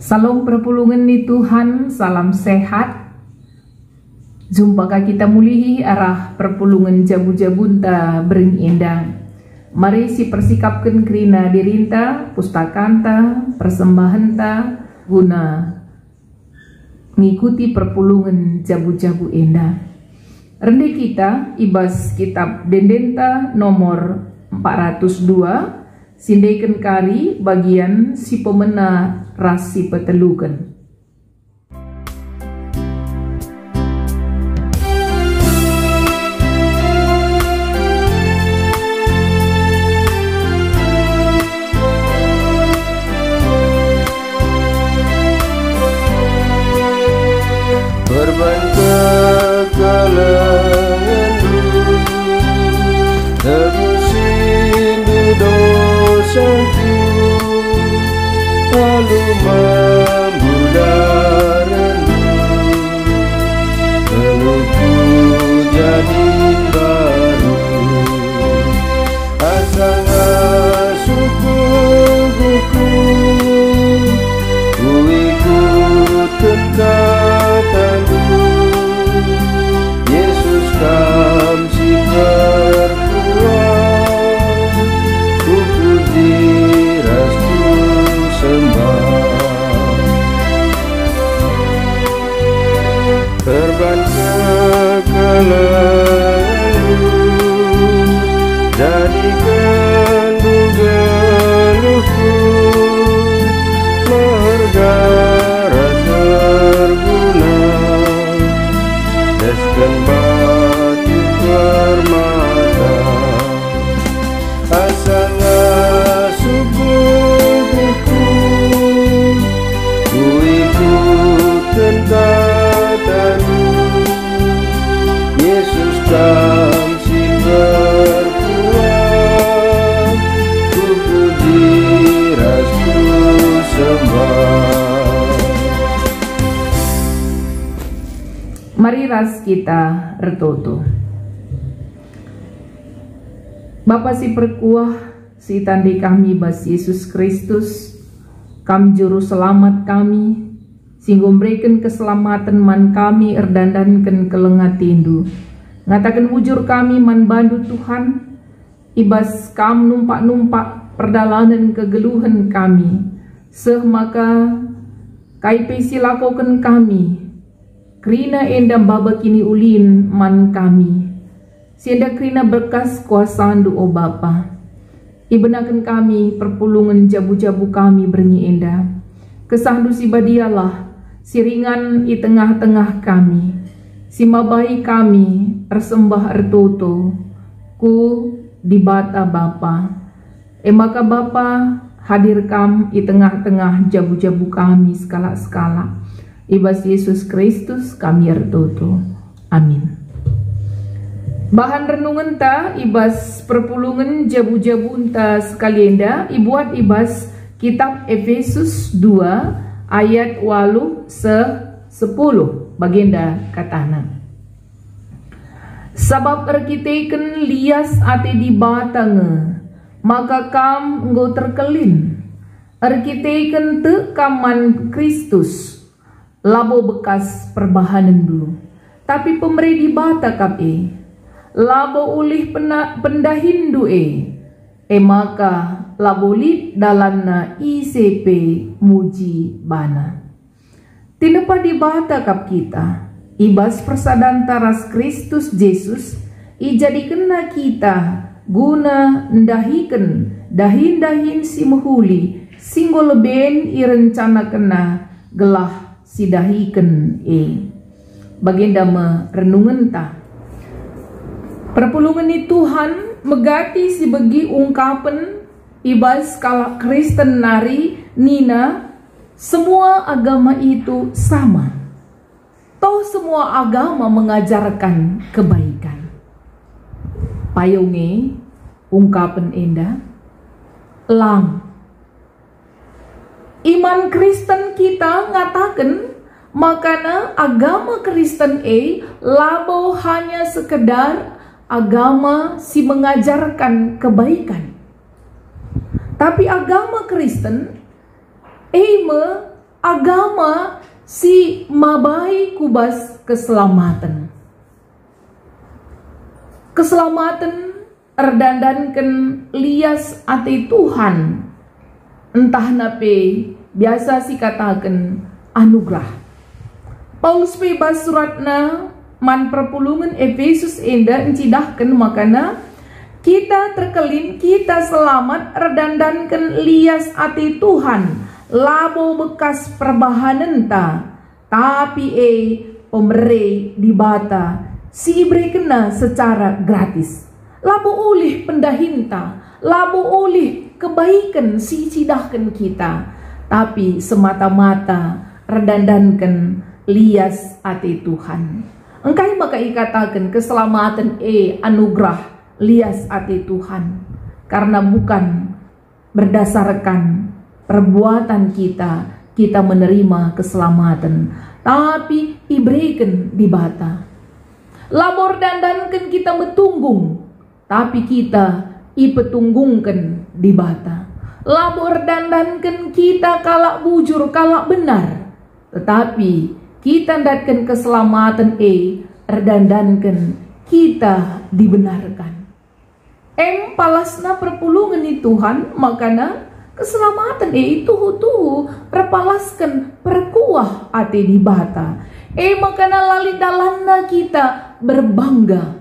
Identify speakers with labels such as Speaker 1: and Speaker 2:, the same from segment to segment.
Speaker 1: Salam perpulungan ni Tuhan, salam sehat. Jumpa kita mulihi arah perpulungan jabu-jabun ta bering endang. Mari si persikapkan kerina dirinta, pustakanta, persembahan ta guna mengikuti perpulungan jabu-jabu endang. Rendi kita ibas kitab Dendenta nomor 402. Sindaikan kari bagian si pemena rasi petelukan.
Speaker 2: Berbangga kalanganmu, tebusin dosaku, lalu membudaranmu, pelukku jadi baru, asal asuhku buku, ku ikutkan katamu, Yesus kam si berkuat, ku puji rastu sembah. Terbang kekalanganmu, jadikan geluhku bergara terguna, deskan batu permata, asal subuhku, ku ikutkan katamu, Yesus kam si berkuat, ku puji rastu sembah.
Speaker 1: Mari ras kita retoto. Bapa si perkuah, si tandai kami bas Yesus Kristus, kam juru selamat kami, singgo memberikan keselamatan man kami erdandankan kelengat tindu. Ngatakan wujur kami man bandu Tuhan, ibas kam numpak-numpak perdalanan kegeluhan kami, seh maka kaipe silakokan kami, krina endam baba kini ulin man kami, sienda krina berkas kuasaan doa Bapa. Ibenakan kami perpulungan jabu-jabu kami bernyi enda, kesandu si badialah siringan i tengah-tengah kami, si mabai kami ersembah ertoto ku dibata Bapa. Maka Bapa hadir kam i tengah-tengah jabu-jabu kami skala-skala. Ibas Yesus Kristus kami ertoto. Amin. Bahan renungan ta ibas perpulungan jabu-jabu ta sekalienda ibuat ibas kitab Efesus 2 ayat 8 10 bagenda katana. Sabab erkiteken lias ate di batange, maka kam enggo terkelin. Erkiteken te kaman Kristus, labo bekas perbahanan dulu. Tapi pemberi di bata kape, labo ulih pendahin due, maka labo lip dalanna ICP muji bana. Tinepa di bata kap kita, ibas persadan taras Kristus Yesus, ijadikenna kita guna ndahiken dahin-dahin si mehuli, singgo leben irencana kena gelah si dahiken Bagenda merenungan ta. Perpulungan ni Tuhan megati si begi ungkapan ibas kala Kristen nari nina semua agama itu sama. Toh semua agama mengajarkan kebaikan. Payunge ungkapan enda lang. Iman Kristen kita ngatakan makana agama Kristen labo hanya sekedar agama si mengajarkan kebaikan. Tapi agama Kristen agama si mabai kubas keselamatan. Keselamatan erdandankan lias ati Tuhan, entah nape biasa si katakan anugerah. Paulus bebas suratna man perpulungan Efesus enda encidahkan makana kita terkelin, kita selamat erdandankan lias ati Tuhan, labo bekas perbahanan ta, tapi pemberi dibata si ibri kena secara gratis. Labo ulih pendahinta, labo ulih kebaikan si cidahkan kita, tapi semata-mata redandankan lias ati Tuhan. Engkai maka ikatakan keselamatan anugerah lias ati Tuhan, karena bukan berdasarkan perbuatan kita menerima keselamatan, tapi iberikan dibata. Labor dandankan kita metunggung, tapi kita ipetunggungkan dibata. Labor dandankan kita kalak bujur, kalak benar, tetapi kita datkan keselamatan erdandankan kita dibenarkan. Palasna perpulungan ni Tuhan, makana keselamatan itu tuh perpalaskan perkuah ati dibata. Makana lali dalanna kita berbangga,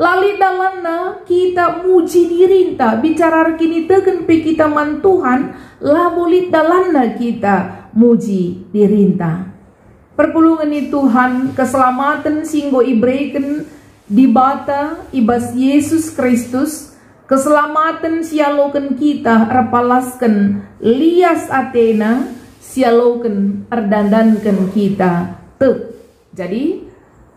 Speaker 1: lali dalanna kita muji dirinta, bicara kini teken pe kita man Tuhan, labolit dalanna kita muji dirinta. Perpulungan ni Tuhan, keselamatan singgo ibreiken dibata ibas Yesus Kristus, keselamatan sialoken kita repalaskan lias atena, sialoken erdandankan kita te. Jadi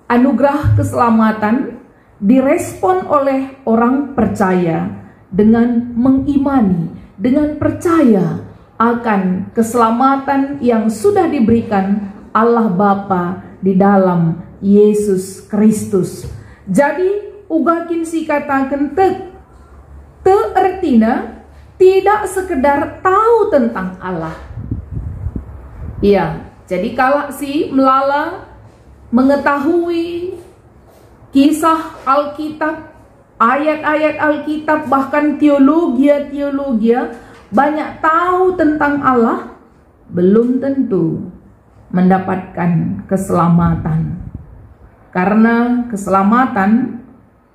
Speaker 1: anugerah keselamatan direspon oleh orang percaya dengan mengimani, dengan percaya akan keselamatan yang sudah diberikan Allah Bapa di dalam Yesus Kristus. Jadi ugakin si katakan te artinya tidak sekedar tahu tentang Allah. Iya, jadi kalau si melala mengetahui kisah Alkitab, ayat-ayat Alkitab, bahkan teologi banyak tahu tentang Allah, belum tentu mendapatkan keselamatan. Karena keselamatan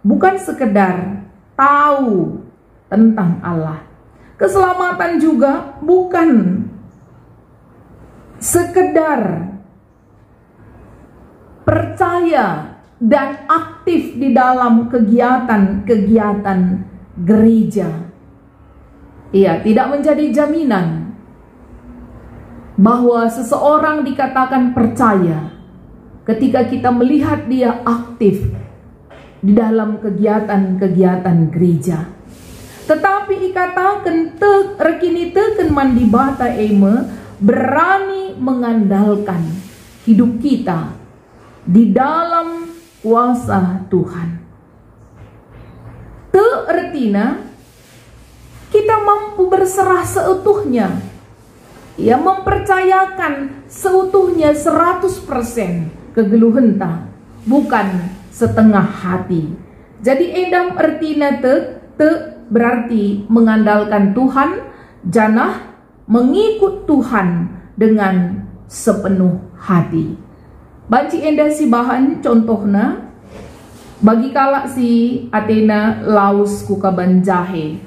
Speaker 1: bukan sekedar tahu tentang Allah. Keselamatan juga bukan sekedar percaya dan aktif di dalam kegiatan-kegiatan gereja. Iya, tidak menjadi jaminan bahwa seseorang dikatakan percaya ketika kita melihat dia aktif di dalam kegiatan-kegiatan gereja. Tetapi ikatakan rekini teken mandibata berani mengandalkan hidup kita di dalam kuasa Tuhan. Artinya kita mampu berserah seutuhnya, ya, mempercayakan seutuhnya 100% kegeluhenta, bukan setengah hati. Jadi edam artina berarti mengandalkan Tuhan, janah mengikut Tuhan dengan sepenuh hati. Banci enda si bahan contohna, bagi kalak si Athena laus kukaban jahe.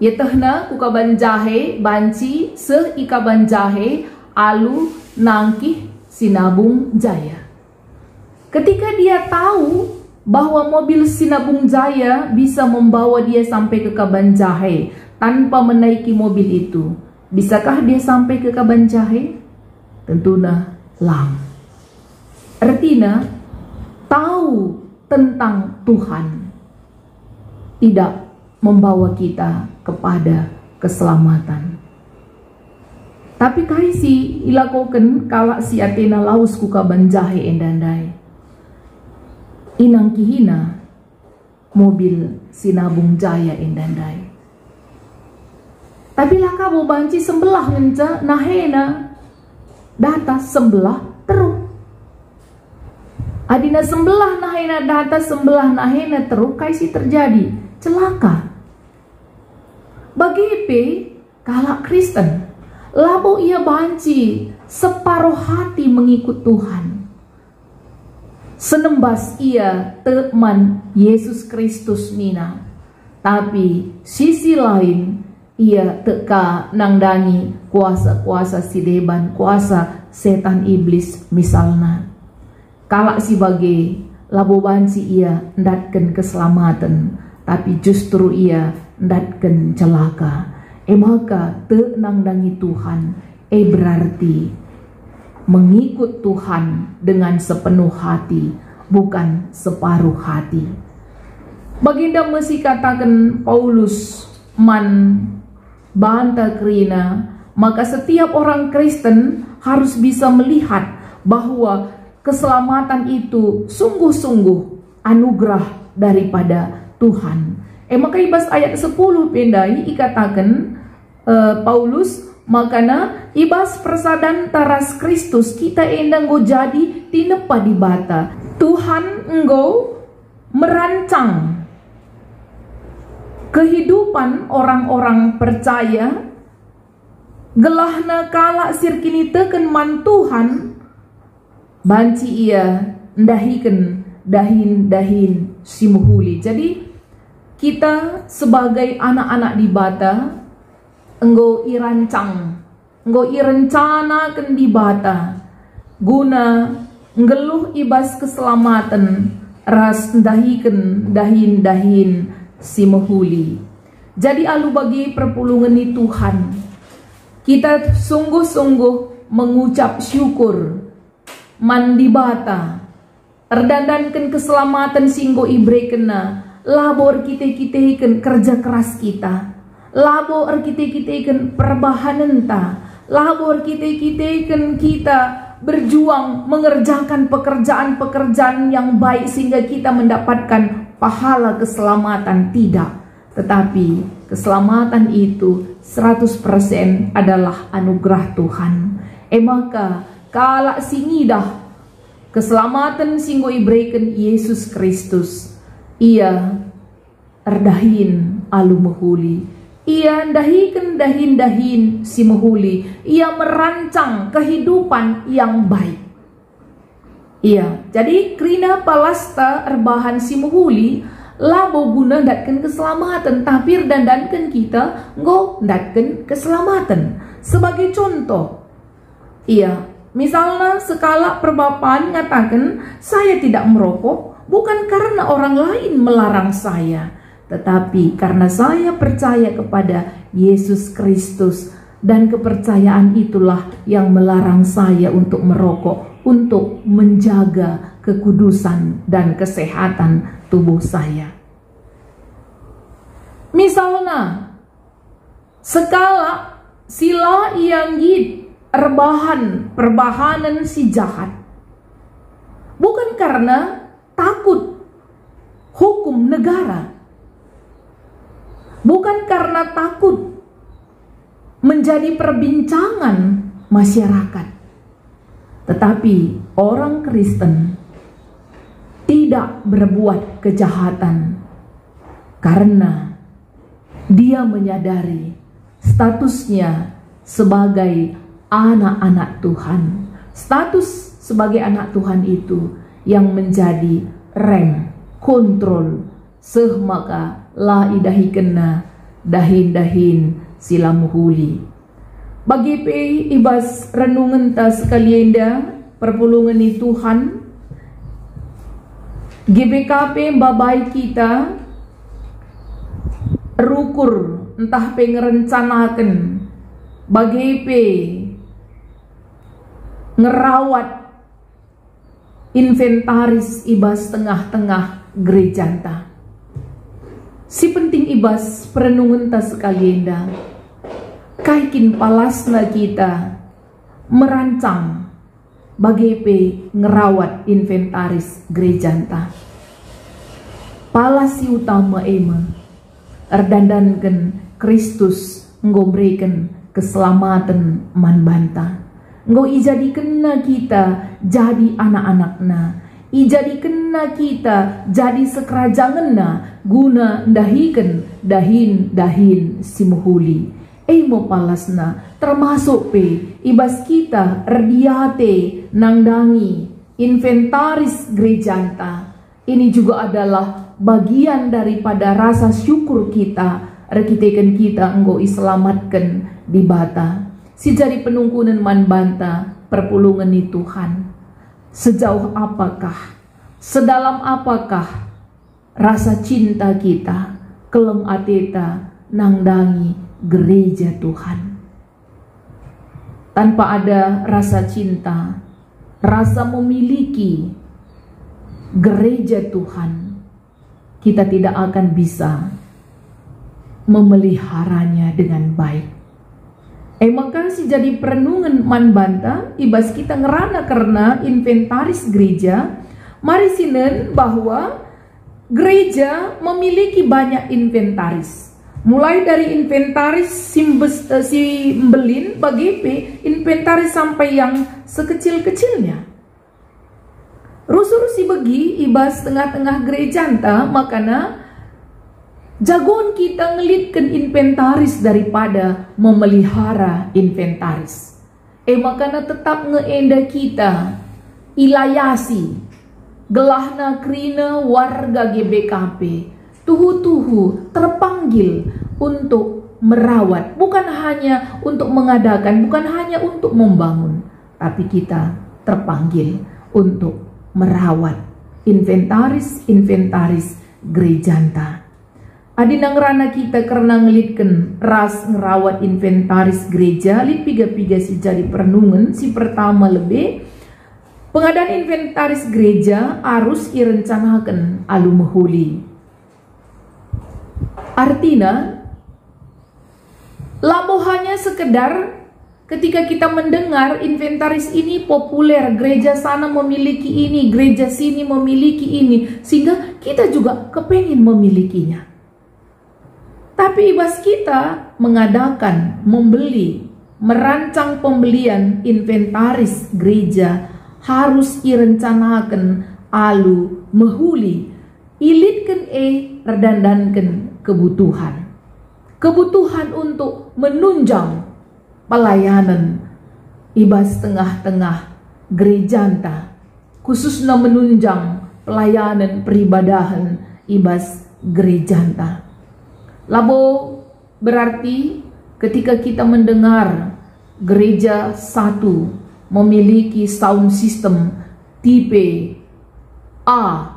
Speaker 1: Yetehna kukaban jahe banci seh ikaban jahe alu nangkih Sinabung Jaya. Ketika dia tahu bahwa mobil Sinabung Jaya bisa membawa dia sampai ke Kaban Jahe tanpa menaiki mobil itu, bisakah dia sampai ke Kaban Jahe? Tentunya lang. Artinya tahu tentang Tuhan tidak membawa kita kepada keselamatan. Tapi kaisi ilakoken kala si Athena laus ku Kaban Jahe endandai. Inang kihina mobil Sinabung Jaya endandai. Tapi laka bo banci sembelah ngenca nahena data sembelah terus. Adina sembelah nahena data sembelah nahena terus kaisi terjadi celaka. Bagi kalau Kristen labo ia banci separuh hati mengikut Tuhan. Senembas ia teman Yesus Kristus mina. Tapi sisi lain ia teka nangdangi kuasa-kuasa si deban, kuasa setan iblis misalnya. Kalak si bagi labo banci ia ndatken keselamatan, tapi justru ia ndatken celaka. Maka te nangdangi Tuhan, berarti mengikut Tuhan dengan sepenuh hati, bukan separuh hati. Baginda mesti katakan Paulus man banta kerina, maka setiap orang Kristen harus bisa melihat bahwa keselamatan itu sungguh-sungguh anugerah daripada Tuhan. Maka ibas ayat 10 pendai ikatakan Paulus, makana ibas persadan taras Kristus kita endang go jadi tinepa di bata. Tuhan engkau merancang kehidupan orang-orang percaya gelahna kala sirkini teken man Tuhan banci ia ndahiken dahin simuhuli. Jadi kita sebagai anak-anak di bata engkau irencanakan di bata guna ngeluh ibas keselamatan ras dahiken dahin simuhuli. Jadi alu bagi perpulungan ni Tuhan, kita sungguh-sungguh mengucap syukur mandi bata erdandankan keselamatan singgo ibre kena labor kita ikan kerja keras kita, labor kita ikan perbahanan ta, labor kita ikan kita berjuang mengerjakan pekerjaan-pekerjaan yang baik sehingga kita mendapatkan pahala keselamatan. Tidak, tetapi keselamatan itu 100% adalah anugerah Tuhan. Maka kala singidah keselamatan singgo ibreken Yesus Kristus, ia erdahin alu mehuli, ia dahiken dahin si mehuli, ia merancang kehidupan yang baik. Iya, jadi krina palasta erbahan si mehuli labo guna datken keselamatan, tapi dandankan kita ngo datken keselamatan. Sebagai contoh, iya, misalnya sekala perbapan ngatakan saya tidak merokok bukan karena orang lain melarang saya, tetapi karena saya percaya kepada Yesus Kristus, dan kepercayaan itulah yang melarang saya untuk merokok, untuk menjaga kekudusan dan kesehatan tubuh saya. Misalnya sekala sila yang perbahanan si jahat bukan karena takut hukum negara, bukan karena takut menjadi perbincangan masyarakat, tetapi orang Kristen tidak berbuat kejahatan karena dia menyadari statusnya sebagai anak-anak Tuhan. Status sebagai anak Tuhan itu yang menjadi rem, kontrol, maka la idahi kena dahin silamuhuli. Bagi ibas renungan ta sekalianda perpulungan ni Tuhan, GBKP babai kita rukur entah pengerencanakan bagi ngerawat inventaris ibas tengah-tengah gereja ta. Si penting ibas perenungan ta sekalianda, kaikin palasna kita merancang bagi ngerawat inventaris gereja ta. Palasi utama erdandankan Kristus ngobreken keselamatan man banta. Engkau ijadikanna kita jadi anak-anakna, ijadikanna kita jadi sekerajanganna, guna dahikan dahin simuhuli. Mo palasna termasuk ibas kita erdiate nangdangi inventaris gerejanta. Ini juga adalah bagian daripada rasa syukur kita, rekitekan kita engkau iselamatkan di bata. Si jari penungkunan man banta perpulungan ni Tuhan. Sejauh apakah, sedalam apakah rasa cinta kita, keleng ateta nangdangi gereja Tuhan. Tanpa ada rasa cinta, rasa memiliki gereja Tuhan, kita tidak akan bisa memeliharanya dengan baik. Maka si jadi perenungan man banta ibas kita ngerana karena inventaris gereja. Mari sinen bahwa gereja memiliki banyak inventaris. Mulai dari inventaris simbelin bagi inventaris sampai yang sekecil-kecilnya. Rusur si bagi ibas tengah-tengah gereja anta, makana jagoan kita ngelitkan inventaris daripada memelihara inventaris. Makana tetap ngeenda kita ilayasi gelahna krina warga GBKP tuhu-tuhu terpanggil untuk merawat, bukan hanya untuk mengadakan, bukan hanya untuk membangun, tapi kita terpanggil untuk merawat inventaris gerejanta. Adi nangrana kita karena ngelitkan ras ngerawat inventaris gereja, lit piga-piga si jadi perenungan. Si pertama lebih pengadaan inventaris gereja harus direncanakan alu mehuli. Artinya, labo hanya sekedar ketika kita mendengar inventaris ini populer, gereja sana memiliki ini, gereja sini memiliki ini, sehingga kita juga kepengen memilikinya. Tapi ibas kita mengadakan, membeli, merancang pembelian inventaris gereja harus direncanakan alu mehuli, ilitkan redandankan kebutuhan untuk menunjang pelayanan ibas tengah-tengah gerejanta, khususnya menunjang pelayanan peribadahan ibas gerejanta. Labo berarti ketika kita mendengar gereja satu memiliki sound system tipe A,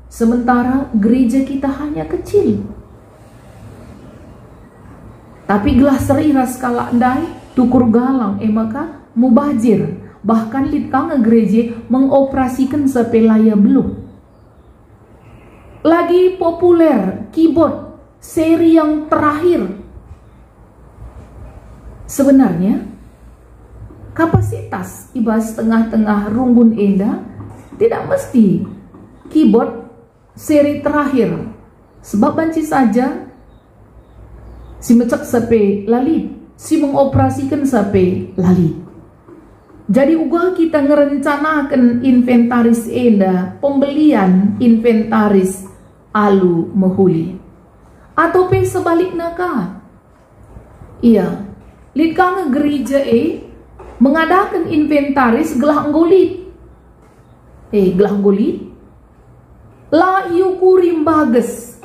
Speaker 1: sementara gereja kita hanya kecil. Tapi gelas seriras skala ndai tukur galang maka mubazir, bahkan litkanga gereja mengoperasikan sepelaya belum. Lagi populer keyboard seri yang terakhir. Sebenarnya kapasitas ibas tengah-tengah runggun enda tidak mesti keyboard seri terakhir, sebab banci saja si mecek sape lalit, si mengoperasikan sape lalit. Jadi uga kita ngerencanakan inventaris enda, pembelian inventaris alu mehuli. Atau sebaliknya kah? Iya, litkanga gereja mengadakan inventaris gelah nggolit. Gelah nggolit la yukurim bages.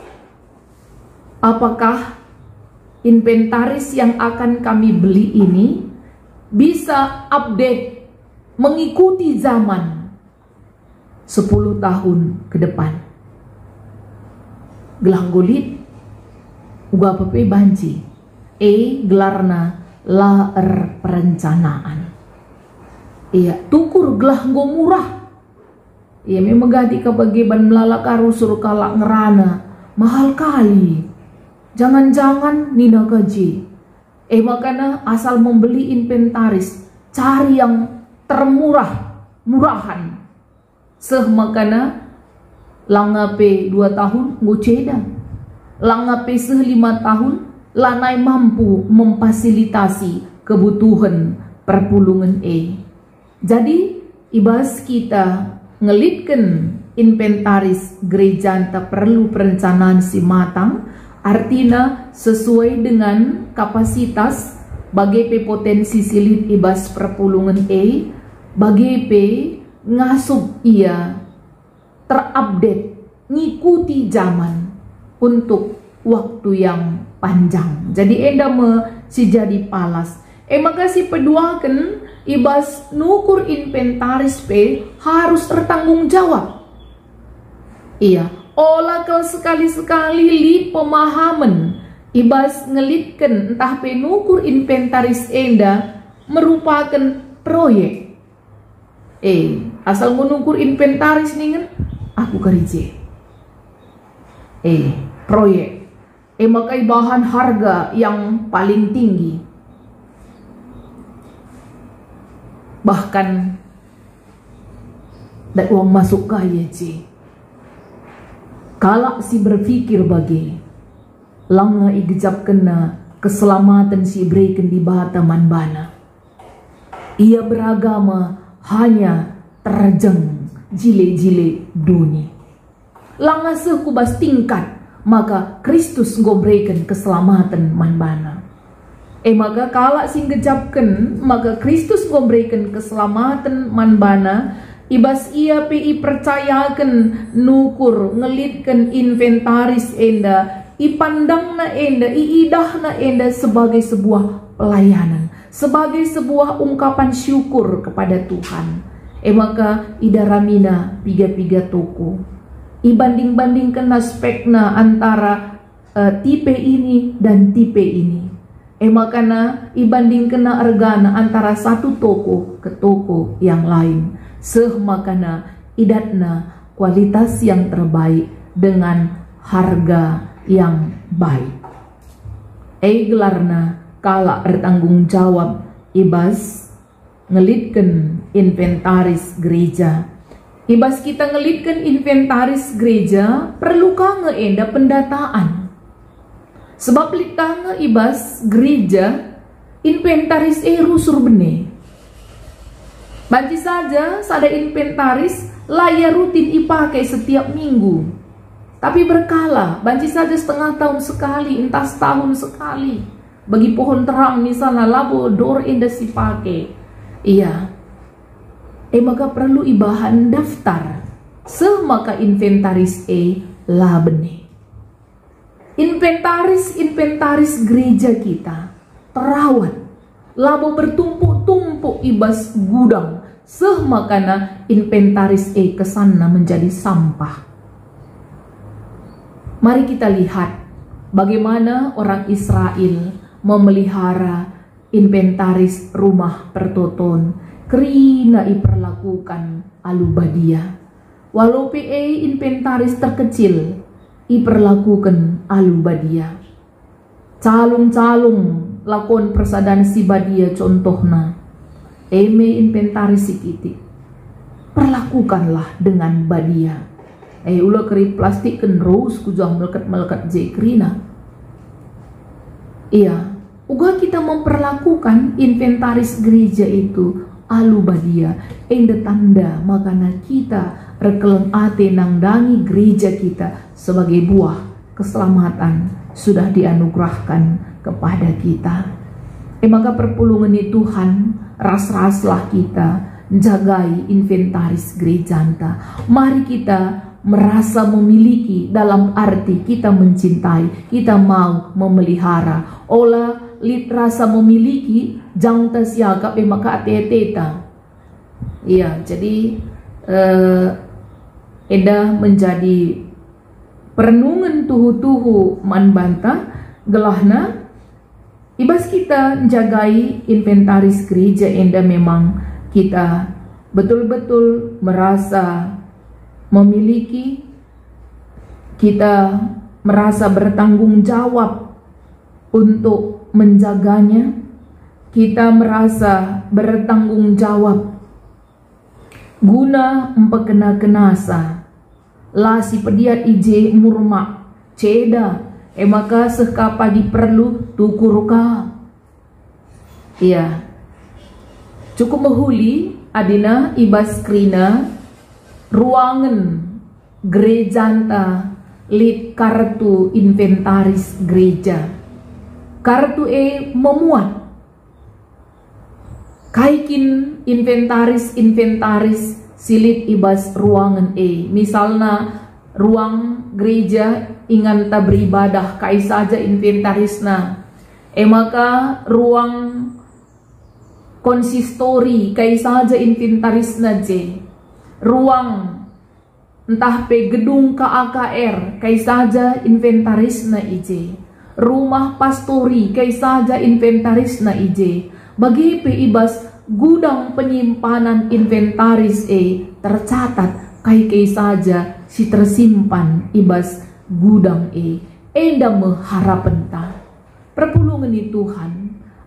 Speaker 1: Apakah inventaris yang akan kami beli ini bisa update mengikuti zaman 10 tahun ke depan? Gelah nggolit uga pepe banci gelarna laer perencanaan. Iya, tukur gelah nggo murah. Iya, memang gadi kebagiban melalak arusur kalak ngerana mahal kali. Jangan-jangan nina gaji. Makanya asal membeli inventaris, cari yang murahan. Makanya langape 2 tahun ngoceda, langape 5 tahun lanai mampu memfasilitasi kebutuhan perpulungan Jadi ibas kita ngelitkan inventaris gereja anta perlu perencanaan si matang, artinya sesuai dengan kapasitas bagi potensi silit ibas perpulungan bagi ngasup ia terupdate ngikuti zaman untuk waktu yang panjang. Jadi enda si jadi palas. Maka si peduakan ibas nukur inventaris harus bertanggung jawab. Iya, olah kalau sekali-sekali li pemahaman ibas ngelitkan entah nukur inventaris enda merupakan proyek. Asal mengukur inventaris nih kan aku kerja. Proyek. Makai bahan harga yang paling tinggi. Bahkan dan uang masuk kaya kalau si berpikir bagi langa igejap kena keselamatan si berikan di bataman bana. Ia beragama hanya terjeng jile-jile dunia. Langa sekubas tingkat maka Kristus ngobrekan keselamatan manbana. Maka kalau sing gejapkan maka Kristus ngobrekan keselamatan manbana. Ibas ia percayakan nukur ngelitkan inventaris enda, ipandangna enda, iidahna enda sebagai sebuah pelayanan, sebagai sebuah ungkapan syukur kepada Tuhan. Maka idaramina piga-piga toko. Ibanding-bandingkan aspekna antara tipe ini dan tipe ini. Makana ibandingkan argana antara satu toko ke toko yang lain. Makana idatna kualitas yang terbaik dengan harga yang baik. Gelarna kala bertanggung jawab ibas ngelitkan inventaris gereja. Ibas kita ngelitkan inventaris gereja perlukah ngeenda pendataan. Sebab litanga ibas gereja inventaris rusur bene. Banci saja sada inventaris layar rutin ipakai setiap minggu. Tapi berkala, banci saja setengah tahun sekali, entah setahun sekali. Bagi pohon terang misalnya labo dor indah si pakai. Iya. Maka perlu ibahan daftar. Semaka inventaris lah benih. Inventaris gereja kita terawat. Labo bertumpuk-tumpuk ibas gudang. Makana inventaris kesana menjadi sampah. Mari kita lihat bagaimana orang Israel memelihara inventaris rumah pertoton. Kerina iperlakukan alubadia. Walau inventaris terkecil iperlakukan alubadia. Calung-calung lakon persadan si badia contohna. Inventaris sikiti. Perlakukanlah dengan badia. Ulah keri plastik kenrus kujang melekat-melekat jekrina. Iya, uga kita memperlakukan inventaris gereja itu alubadia. Enda tanda makana kita rekeleng ate nangdangi gereja kita sebagai buah keselamatan sudah dianugerahkan kepada kita. Maka perpulungan Tuhan ras-raslah kita jagai inventaris gereja anta. Mari kita merasa memiliki dalam arti kita mencintai, kita mau memelihara. Olah lit rasa memiliki jang tas siagap maka ateteta. Iya, jadi edah menjadi perenungan tuhu-tuhu manbanta gelahna. Ibas kita jagai inventaris gereja enda memang kita betul-betul merasa memiliki, kita merasa bertanggung jawab untuk menjaganya, kita merasa bertanggung jawab guna empekena kenasa la si pediat ije murma ceda maka sekapa diperlu tukurka. Iya, cukup mahuli adina ibas krina ruangan gerejanta lit kartu inventaris gereja. Kartu memuat kaikin inventaris silit ibas ruangan misalna ruang gereja inganta beribadah kai saja inventarisna maka ruang konsistori kai saja inventarisna ruang entah pe gedung KAKR kai saja inventarisna rumah pastori kai saja inventarisna bagi pe ibas gudang penyimpanan inventaris tercatat kai saja si tersimpan ibas gudang enda mengharapenta perpulungan Tuhan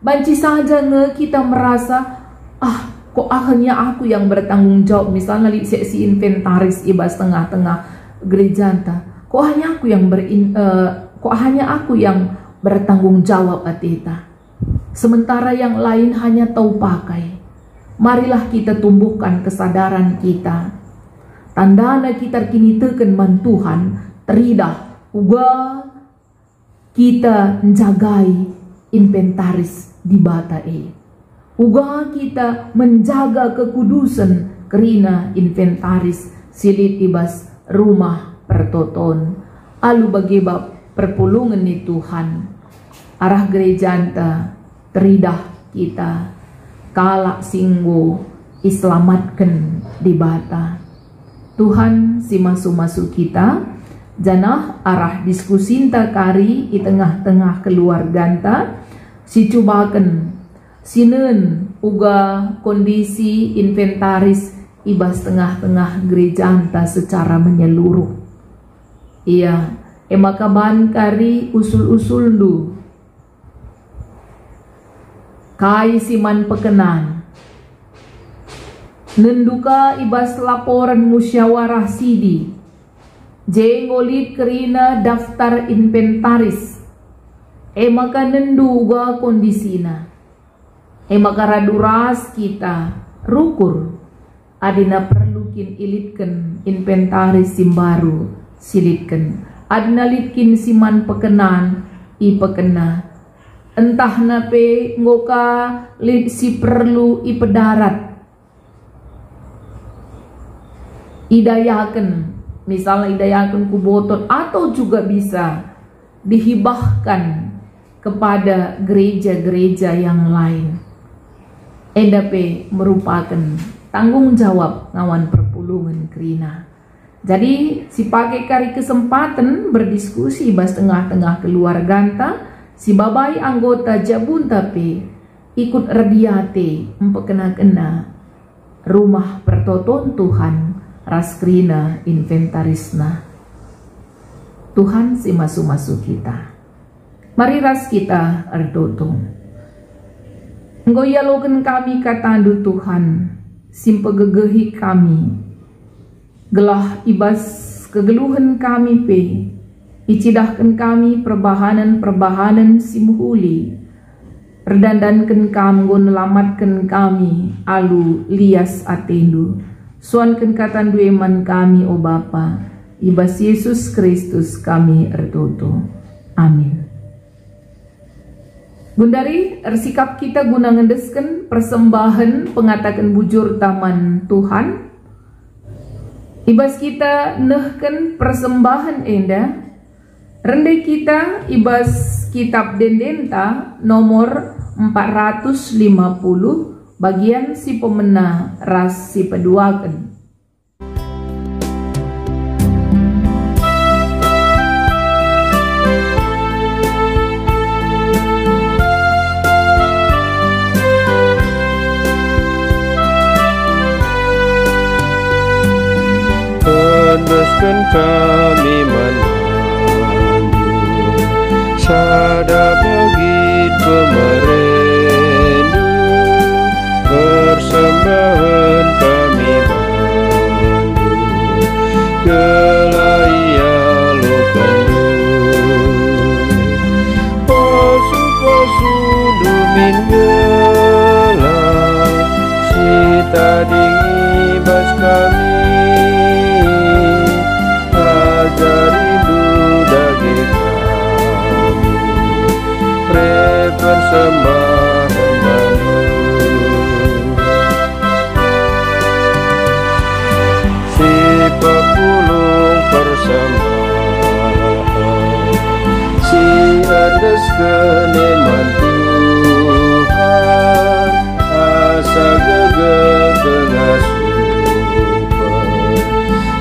Speaker 1: banci saja kita merasa kok akhirnya aku yang bertanggung jawab, misalnya di seksi inventaris ibas tengah-tengah gereja kok hanya aku yang bertanggung jawab atita, sementara yang lain hanya tahu pakai. Marilah kita tumbuhkan kesadaran kita. Tandana kita kini teken man Tuhan teridah uga kita menjagai inventaris di bata uga kita menjaga kekudusan kerina inventaris silit ibas rumah pertoton. Alu bagi bab perpulungan ni Tuhan arah gereja anta teridah kita kalak singgo islamatkan di bata. Tuhan si masu-masu kita janah arah diskusinta kari di tengah-tengah keluarganta si cubakan sinen uga kondisi inventaris ibas tengah-tengah gereja anta secara menyeluruh. Iya, emakaban kari usul-usul du kai siman pekenan nenduka ibas laporan musyawarah sidi jengolit kerina daftar inventaris maka nenduga kondisina maka raduras kita rukur adina perlukin ilitken inventaris simbaru silitken adina litkin siman pekenan pekena entah nape ngoka lid si perlu pedarat idayakan, misalnya idayakan kuboton atau juga bisa dihibahkan kepada gereja-gereja yang lain. Edape merupakan tanggung jawab ngawan perpulungan kerina. Jadi si pakai kari kesempatan berdiskusi bas tengah-tengah keluarganta si babai anggota jabun tapi ikut radiate empekena-kena rumah pertoton Tuhan raskrina inventarisna. Tuhan si masu-masu kita. Mari ras kita ardotong. Ngoyaloken kami katandu Tuhan, simpegegehi kami. Gelah ibas kegeluhan kami pe. Icidahkan kami perbahanan-perbahanan simuhuli. Perdandankan kami nelamatkan kami alu lias atendu. Suankan katan dueman kami o Bapa, ibas Yesus Kristus kami ertoto. Amin. Gundari ersikap kita guna ngendesken persembahan pengatakan bujur taman Tuhan. Ibas kita nehken persembahan enda. Rendai kita ibas kitab Dendenta nomor 450 bagian si pemena ras si peduaken.
Speaker 2: Endeskan kami manandu sada bagi pemerendu persembahan kami bandu gelaya lukandu pasu-pasu dumin gelah si tadi keneman Tuhan, asa gegeh tengah super.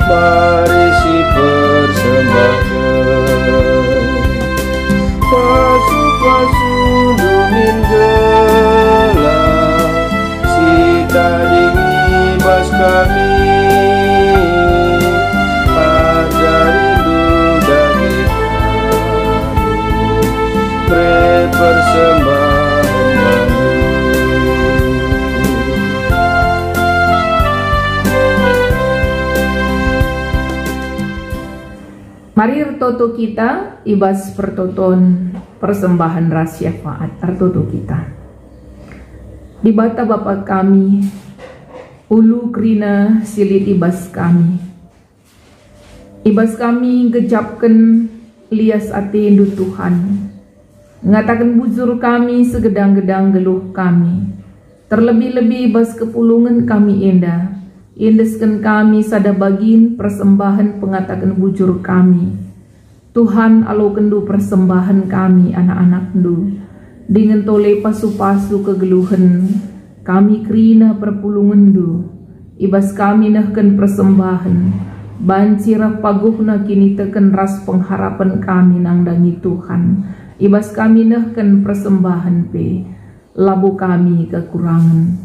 Speaker 2: Mari si persembahan, pasu-pasu dumin gelah, si tadingi bas kami, ada rindu dagi kami, persembahan manu.
Speaker 1: Mari ertoto kita ibas pertoton persembahan ras syafaat ertoto kita. Di bata Bapa kami, ulu krina silit ibas kami. Ibas kami gejapkan lias ati indu Tuhan. Ngatakan bujur kami segedang-gedang geluh kami. Terlebih-lebih ibas kepulungan kami indah. Indeskan kami sada bagin persembahan pengatakan bujur kami. Tuhan alo kendu persembahan kami anak-anak kendu. Dengan tole pasu-pasu kegeluhan kami krina perpulungan du. Ibas kami nahkan persembahan. Bancirah paguhna kini teken ras pengharapan kami nangdangi Tuhan. Ibas kami nahkan persembahan pe. Labu kami kekurangan.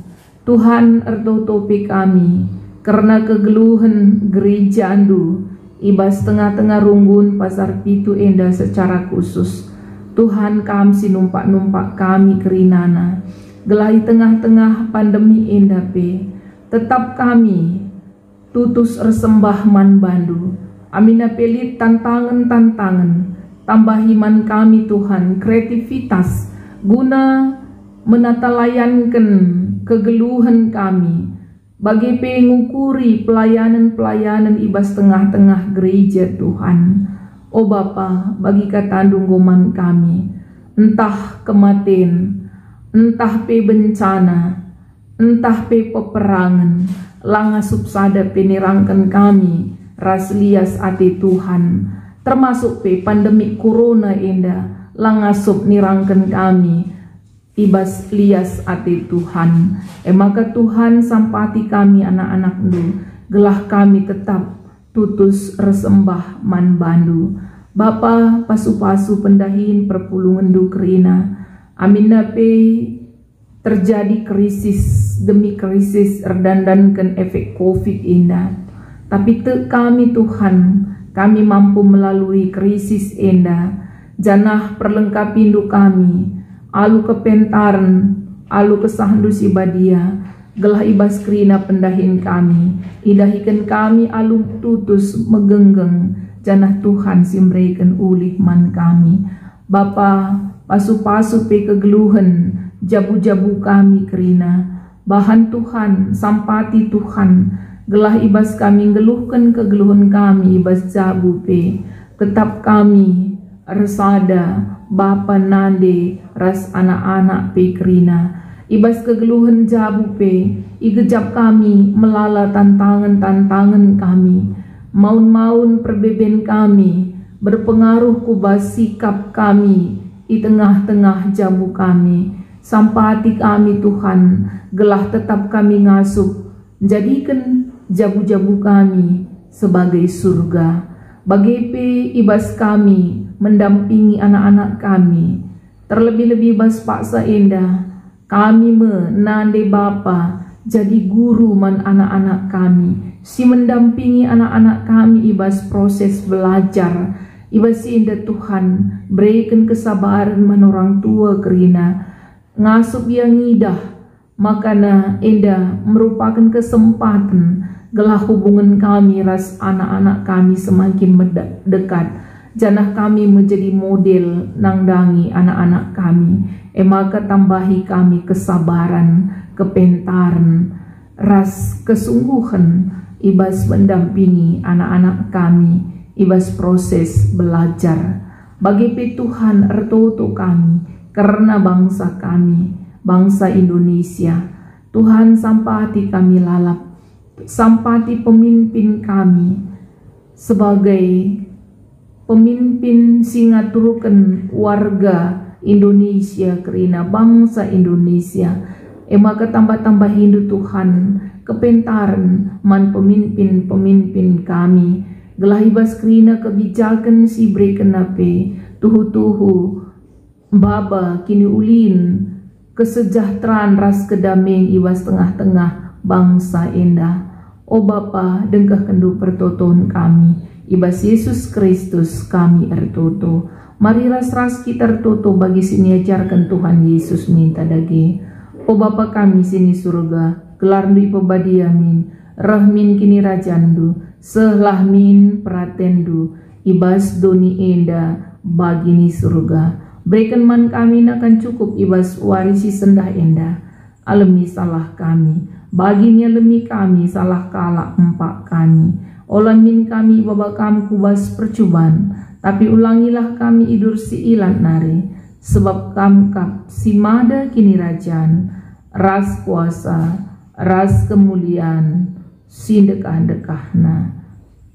Speaker 1: Tuhan ertotopi kami. Karena kegeluhan gereja andu, ibas tengah-tengah runggun pasar pitu enda secara khusus. Tuhan kami sinumpak-numpak kami kerinana. Gelahi tengah-tengah pandemi enda pe. Tetap kami tutus resembah man bandu. Amina pelit tantangan-tantangan. Tambah iman kami Tuhan kreativitas guna menatalayankan kegeluhan kami. Bagi pengukuri pelayanan-pelayanan ibas tengah-tengah gereja Tuhan. O Bapa, bagi katandung goman kami, entah kematian, entah pe bencana, entah pe peperangan, langa subsada penirangkan kami, ras lias ati Tuhan, termasuk pe pandemi corona enda, langa sub nirangkan kami, ibas lias ati Tuhan. Maka Tuhan sampati kami anak-anak du, gelah kami tetap tutus resembah man bandu. Bapa pasu-pasu pendahin perpulungan du kerina. Amina pe terjadi krisis demi krisis erdandankan efek COVID indah. Tapi kami Tuhan, kami mampu melalui krisis indah. Janah perlengkapi du kami. Alu kepentaran, alu kesahandu sibadia, gelah ibas krina pendahin kami, idahikan kami alu tutus megenggeng, janah Tuhan simreikan ulih man kami. Bapa, pasu-pasu pe kegeluhan, jabu-jabu kami krina, bahan Tuhan, sampati Tuhan, gelah ibas kami geluhkan kegeluhan kami, ibas jabu pe, tetap kami resada, Bapa nande ras anak-anak pe krina. Ibas kegeluhan jabu pe, igejap kami melala tantangan-tantangan kami. Maun-maun perbeben kami, berpengaruh kubas sikap kami, di tengah-tengah jabu kami. Sampati kami Tuhan, gelah tetap kami ngasup, jadikan jabu-jabu kami sebagai surga. Bagi pe ibas kami, mendampingi anak-anak kami. Terlebih-lebih bas paksa indah, kami menande Bapa jadi guru man anak-anak kami. Si mendampingi anak-anak kami ibas proses belajar. Ibas indah Tuhan, berikan kesabaran man orang tua kerina. Ngasup yang ngidah, makana indah merupakan kesempatan gelah hubungan kami ras anak-anak kami semakin dekat. Janah kami menjadi model nangdangi anak-anak kami. Maka tambahi kami kesabaran, kepentaran, ras kesungguhan ibas mendampingi anak-anak kami, ibas proses belajar. Bagi Tuhan ertoto kami, karena bangsa kami, bangsa Indonesia. Tuhan sampati kami lalap, sampati pemimpin kami sebagai pemimpin singaturukan warga Indonesia kerina bangsa Indonesia. Ema ketambah-tambah Hindu Tuhan, kepentaran man pemimpin-pemimpin kami. Gelahibas kerina kebijakan si kenape, tuhu-tuhu, baba kini ulin, kesejahteraan ras kedamaian ibas tengah-tengah bangsa enda. O Bapa, dengkah kendu pertoton kami, ibas Yesus Kristus kami ertoto. Mari ras-ras kita ertoto bagi sini ajarkan Tuhan Yesus minta dage. O Bapa kami sini surga, kelarndui pebadiamin, rahmin kini rajandu, sehlahmin pratendu, ibas doni enda bagini surga. Berikan man kami akan cukup ibas warisi sendah enda, alemi salah kami, baginya lemi kami salah kalak empak kami. Olamin kami baba kami kubas percubaan, tapi ulangilah kami idur si ilan nari. Sebab kamkap si mada kini rajan, ras kuasa, ras kemuliaan, si dekah-dekahna.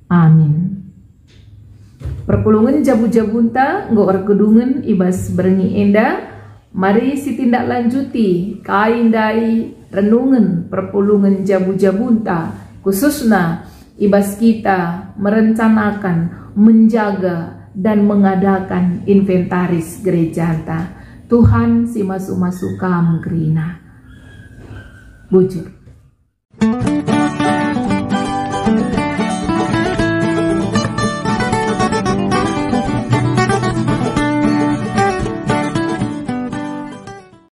Speaker 1: Amin. Perpulungan jabu-jabunta ngor kedungan ibas berengi enda. Mari si tindak lanjuti kaindai renungan perpulungan jabu-jabunta, khususnya ibas kita merencanakan, menjaga dan mengadakan inventaris gereja ta. Tuhan si masuk-masuk kam kerina. Bujur.